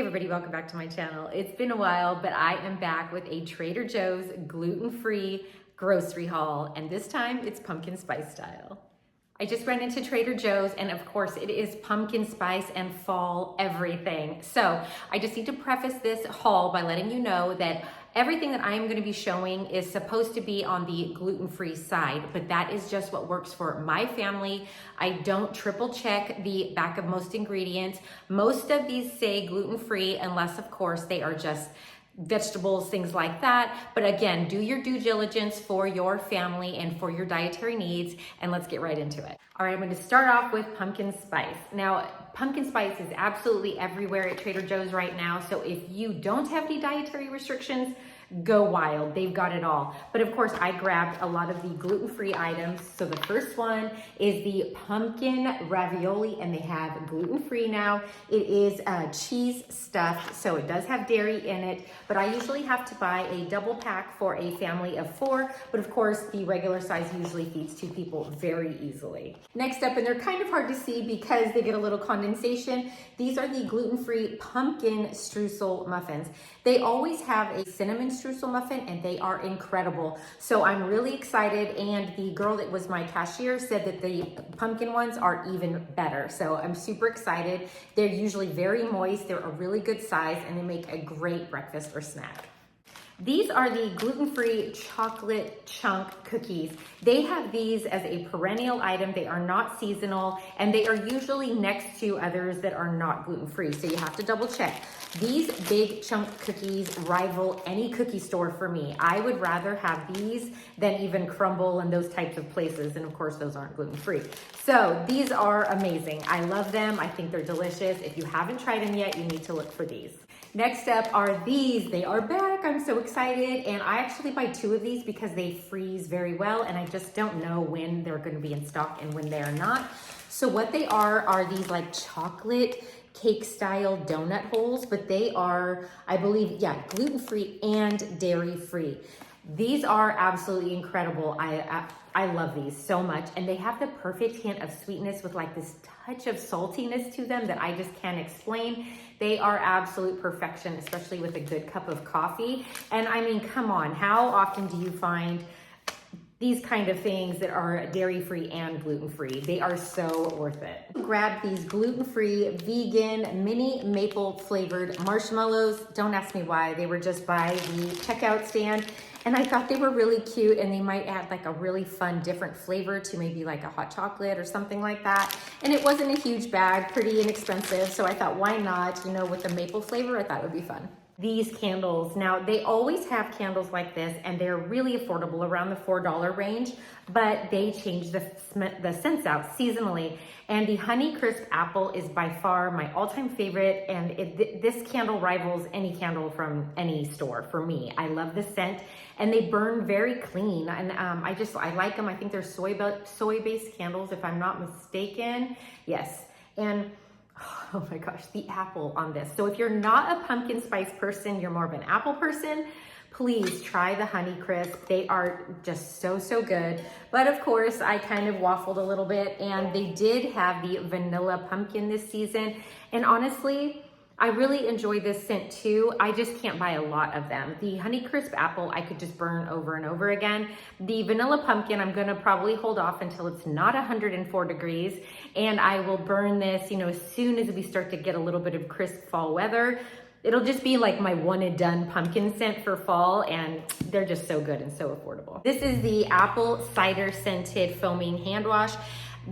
everybody, welcome back to my channel. It's been a while, but I am back with a Trader Joe's gluten-free grocery haul, and this time it's pumpkin spice style. I just ran into Trader Joe's, and of course it is pumpkin spice and fall everything. So I just need to preface this haul by letting you know that everything that I am going to be showing is supposed to be on the gluten-free side, but that is just what works for my family. I don't triple check the back of most ingredients. Most of these say gluten-free, unless of course they are just vegetables, things like that. But again, do your due diligence for your family and for your dietary needs, and let's get right into it. All right, I'm going to start off with pumpkin spice. Now, pumpkin spice is absolutely everywhere at Trader Joe's right now, so if you don't have any dietary restrictions, go wild. They've got it all. But of course, I grabbed a lot of the gluten-free items. So the first one is the pumpkin ravioli, and they have gluten-free now. It is cheese stuffed, so it does have dairy in it, but I usually have to buy a double pack for a family of 4, but of course, the regular size usually feeds 2 people very easily. Next up, and they're kind of hard to see because they get a little condensation, these are the gluten-free pumpkin streusel muffins. They always have a cinnamon streusel muffin, and they are incredible. So I'm really excited, and the girl that was my cashier said that the pumpkin ones are even better. So I'm super excited. They're usually very moist, they're a really good size, and they make a great breakfast or snack. These are the gluten-free chocolate chunk cookies. They have these as a perennial item. They are not seasonal, and they are usually next to others that are not gluten-free, so you have to double check. These big chunk cookies rival any cookie store for me. I would rather have these than even Crumble and those types of places, and of course those aren't gluten-free. So these are amazing. I love them. I think they're delicious. If you haven't tried them yet, you need to look for these. Next up are these. They are back. I'm so excited. And I actually buy 2 of these because they freeze very well, and I just don't know when they're going to be in stock and when they are not. So what they are these like chocolate cake style donut holes, but they are, I believe, yeah, gluten-free and dairy-free. These are absolutely incredible. I love these so much, and they have the perfect hint of sweetness with like this touch of saltiness to them that I just can't explain. They are absolute perfection, especially with a good cup of coffee. And I mean, come on, how often do you find these kind of things that are dairy-free and gluten-free? They are so worth it. Grab these gluten-free, vegan, mini maple flavored marshmallows. Don't ask me why, they were just by the checkout stand. And I thought they were really cute, and they might add like a really fun, different flavor to maybe like a hot chocolate or something like that. And it wasn't a huge bag, pretty inexpensive. So I thought, why not? You know, with the maple flavor, I thought it would be fun. These candles, now they always have candles like this, and they're really affordable, around the $4 range, but they change the scents out seasonally. And the Honey Crisp Apple is by far my all-time favorite, and this candle rivals any candle from any store for me. I love the scent, and they burn very clean, and I like them. I think they're soy-based candles, if I'm not mistaken. Yes, and oh my gosh, the apple on this. So if you're not a pumpkin spice person, you're more of an apple person, please try the Honey Crisp. They are just so, so good. But of course, I kind of waffled a little bit, and they did have the vanilla pumpkin this season. And honestly, I really enjoy this scent too. I just can't buy a lot of them. The Honey Crisp Apple, I could just burn over and over again. The vanilla pumpkin, I'm gonna probably hold off until it's not 104 degrees, and I will burn this, you know, as soon as we start to get a little bit of crisp fall weather. It'll just be like my one and done pumpkin scent for fall, and they're just so good and so affordable. This is the apple cider scented foaming hand wash.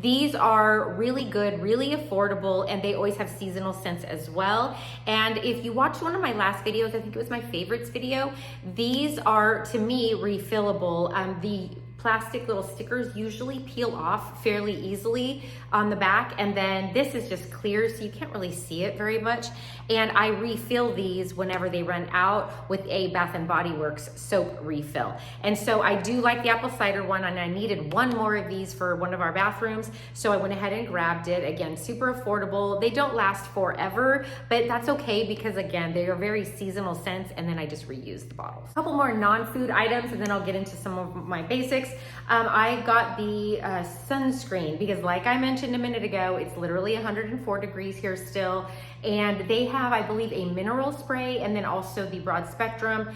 These are really good, really affordable, and they always have seasonal scents as well. And if you watched one of my last videos, I think it was my favorites video, these are, to me, refillable. The plastic little stickers usually peel off fairly easily on the back, and then this is just clear, so you can't really see it very much. And I refill these whenever they run out with a Bath & Body Works soap refill. And so I do like the apple cider one, and I needed one more of these for one of our bathrooms, so I went ahead and grabbed it. Again, super affordable. They don't last forever, but that's okay because again, they are very seasonal scents, and then I just reuse the bottles. A couple more non-food items, and then I'll get into some of my basics. I got the sunscreen because like I mentioned a minute ago, it's literally 104 degrees here still. And they have, I believe, a mineral spray and then also the broad spectrum.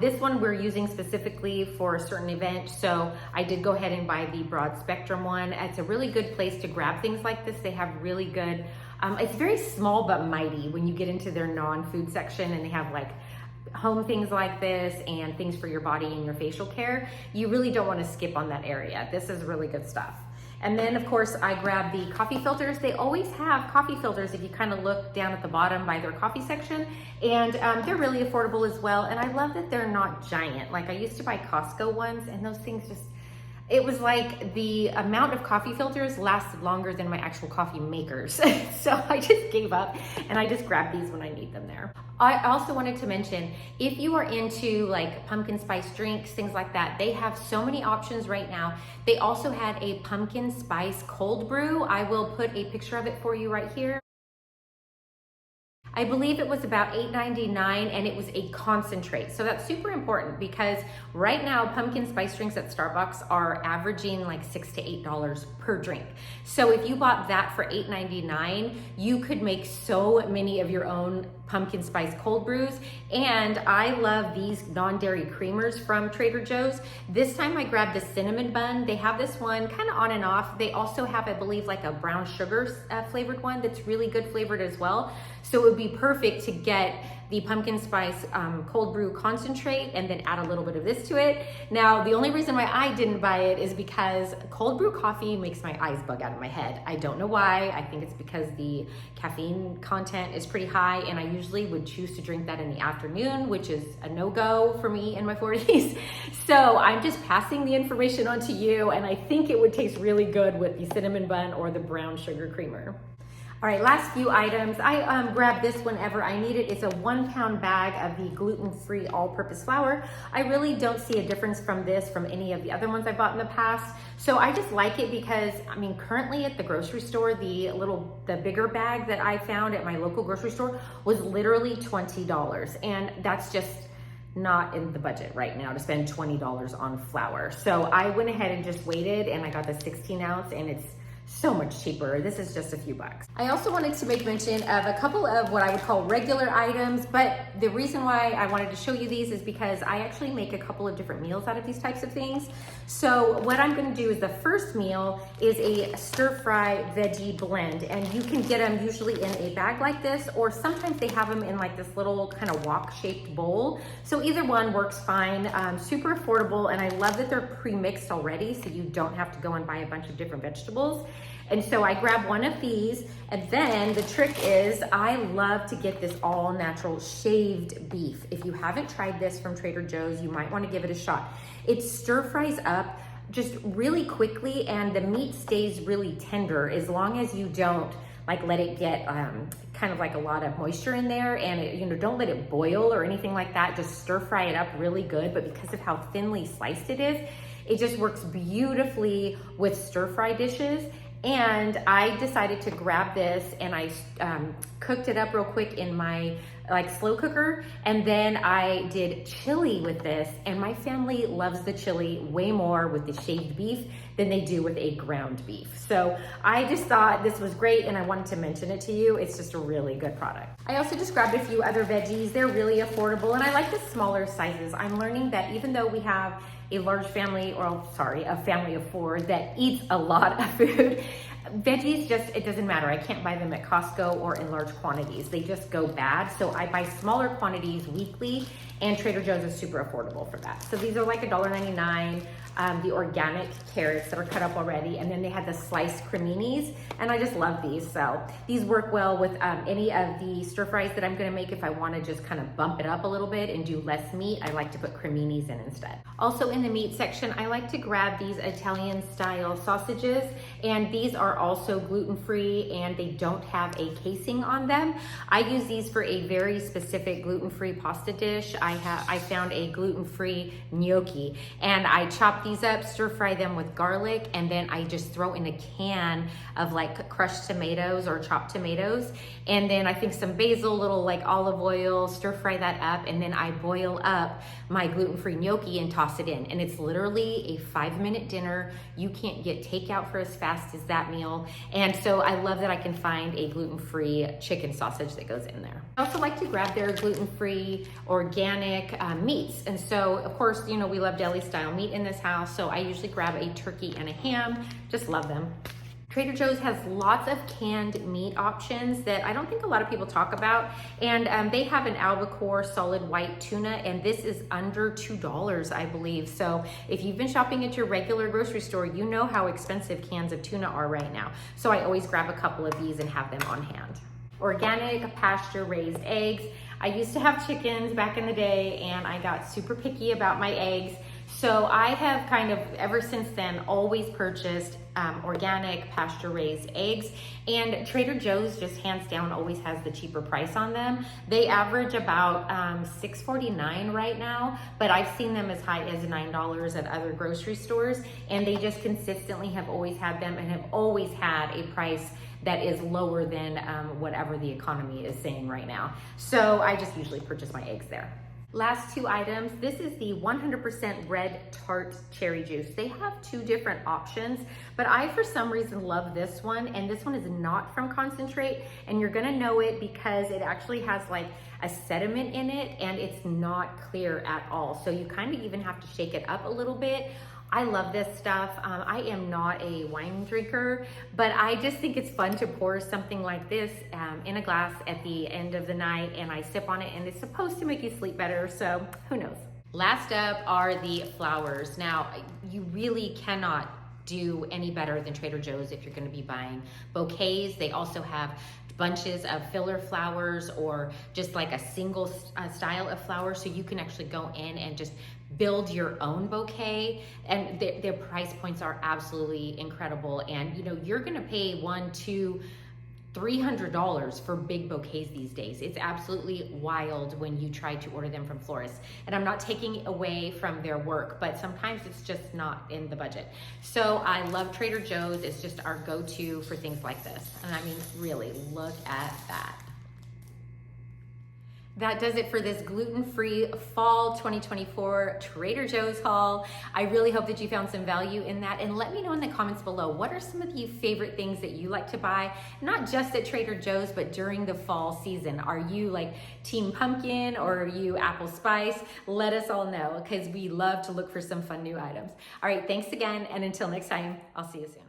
This one we're using specifically for a certain event. So I did go ahead and buy the broad spectrum one. It's a really good place to grab things like this. They have really good, it's very small but mighty when you get into their non-food section, and they have like home things like this and things for your body and your facial care. You really don't want to skip on that area. This is really good stuff. And then of course I grabbed the coffee filters. They always have coffee filters if you kind of look down at the bottom by their coffee section, and they're really affordable as well. And I love that they're not giant. Like I used to buy Costco ones, and those things just, it was like the amount of coffee filters lasted longer than my actual coffee makers. So I just gave up and I just grabbed these when I need them there. I also wanted to mention, if you are into like pumpkin spice drinks, things like that, they have so many options right now. They also had a pumpkin spice cold brew. I will put a picture of it for you right here. I believe it was about $8.99, and it was a concentrate. So that's super important because right now pumpkin spice drinks at Starbucks are averaging like $6 to $8 per drink. So if you bought that for $8.99, you could make so many of your own pumpkin spice cold brews. And I love these non-dairy creamers from Trader Joe's. This time I grabbed the cinnamon bun. They have this one kind of on and off. They also have, I believe, like a brown sugar flavored one that's really good flavored as well. So it would be perfect to get the pumpkin spice cold brew concentrate and then add a little bit of this to it. Now, the only reason why I didn't buy it is because cold brew coffee makes my eyes bug out of my head. I don't know why. I think it's because the caffeine content is pretty high, and I usually would choose to drink that in the afternoon, which is a no-go for me in my 40s. So I'm just passing the information on to you, and I think it would taste really good with the cinnamon bun or the brown sugar creamer. All right, last few items. I grabbed this whenever I need it. It's a 1 pound bag of the gluten-free all-purpose flour. I really don't see a difference from this from any of the other ones I bought in the past. So I just like it because, I mean, currently at the grocery store, the bigger bag that I found at my local grocery store was literally $20. And that's just not in the budget right now to spend $20 on flour. So I went ahead and just waited, and I got the 16 ounce, and it's so much cheaper. This is just a few bucks. I also wanted to make mention of a couple of what I would call regular items, but the reason why I wanted to show you these is because I actually make a couple of different meals out of these types of things. So what I'm gonna do is the first meal is a stir-fry veggie blend, and you can get them usually in a bag like this, or sometimes they have them in like this little kind of wok-shaped bowl. So either one works fine, super affordable, and I love that they're pre-mixed already, so you don't have to go and buy a bunch of different vegetables. And so I grab one of these, and then the trick is I love to get this all natural shaved beef. If you haven't tried this from Trader Joe's, you might want to give it a shot. It stir fries up just really quickly, and the meat stays really tender as long as you don't like let it get kind of like a lot of moisture in there, and it, you know, don't let it boil or anything like that. Just stir fry it up really good. But because of how thinly sliced it is, it just works beautifully with stir fry dishes. And I decided to grab this, and I cooked it up real quick in my like slow cooker, and then I did chili with this, and my family loves the chili way more with the shaved beef than they do with a ground beef. So I just thought this was great, and I wanted to mention it to you. It's just a really good product. I also just grabbed a few other veggies. They're really affordable, and I like the smaller sizes. I'm learning that even though we have a large family, or sorry, a family of 4 that eats a lot of food, veggies just, it doesn't matter. I can't buy them at Costco or in large quantities. They just go bad. So I buy smaller quantities weekly, and Trader Joe's is super affordable for that. So these are like $1.99. The organic carrots that are cut up already, and then they had the sliced creminis, and I just love these. So these work well with any of the stir fries that I'm gonna make. If I wanna just kind of bump it up a little bit and do less meat, I like to put creminis in instead. Also in the meat section, I like to grab these Italian style sausages, and these are also gluten-free, and they don't have a casing on them. I use these for a very specific gluten-free pasta dish. I found a gluten-free gnocchi, and I chopped these up, stir fry them with garlic, and then I just throw in a can of like crushed tomatoes or chopped tomatoes. And then I think some basil, little like olive oil, stir fry that up. And then I boil up my gluten-free gnocchi and toss it in. And it's literally a 5-minute dinner. You can't get takeout for as fast as that meal. And so I love that I can find a gluten-free chicken sausage that goes in there. I also like to grab their gluten-free organic meats. And so of course, you know, we love deli style meat in this house. So I usually grab a turkey and a ham, just love them. Trader Joe's has lots of canned meat options that I don't think a lot of people talk about. And they have an albacore solid white tuna, and this is under $2, I believe. So if you've been shopping at your regular grocery store, you know how expensive cans of tuna are right now. So I always grab a couple of these and have them on hand. Organic pasture raised eggs. I used to have chickens back in the day, and I got super picky about my eggs. So I have kind of, ever since then, always purchased organic pasture raised eggs, and Trader Joe's just hands down always has the cheaper price on them. They average about $6.49 right now, but I've seen them as high as $9 at other grocery stores, and they just consistently have always had them and have always had a price that is lower than whatever the economy is saying right now. So I just usually purchase my eggs there. Last two items, this is the 100% red tart cherry juice. They have two different options, but I for some reason love this one, and this one is not from concentrate, and you're gonna know it because it actually has like a sediment in it and it's not clear at all. So you kind of even have to shake it up a little bit. I love this stuff. I am not a wine drinker, but I just think it's fun to pour something like this in a glass at the end of the night, and I sip on it, and it's supposed to make you sleep better, so who knows. Last up are the flowers. Now, you really cannot do any better than Trader Joe's if you're gonna be buying bouquets. They also have bunches of filler flowers or just like a single style of flower, so you can actually go in and just build your own bouquet, and their price points are absolutely incredible. And you know, you're gonna pay $100, $200, $300 for big bouquets these days. It's absolutely wild when you try to order them from florists. And I'm not taking away from their work, but sometimes it's just not in the budget. So I love Trader Joe's. It's just our go-to for things like this. And I mean, really, look at that. That does it for this gluten-free fall 2024 Trader Joe's haul. I really hope that you found some value in that, and let me know in the comments below, what are some of your favorite things that you like to buy, not just at Trader Joe's, but during the fall season? Are you like Team Pumpkin or are you Apple Spice? Let us all know, because we love to look for some fun new items. All right, thanks again, and until next time, I'll see you soon.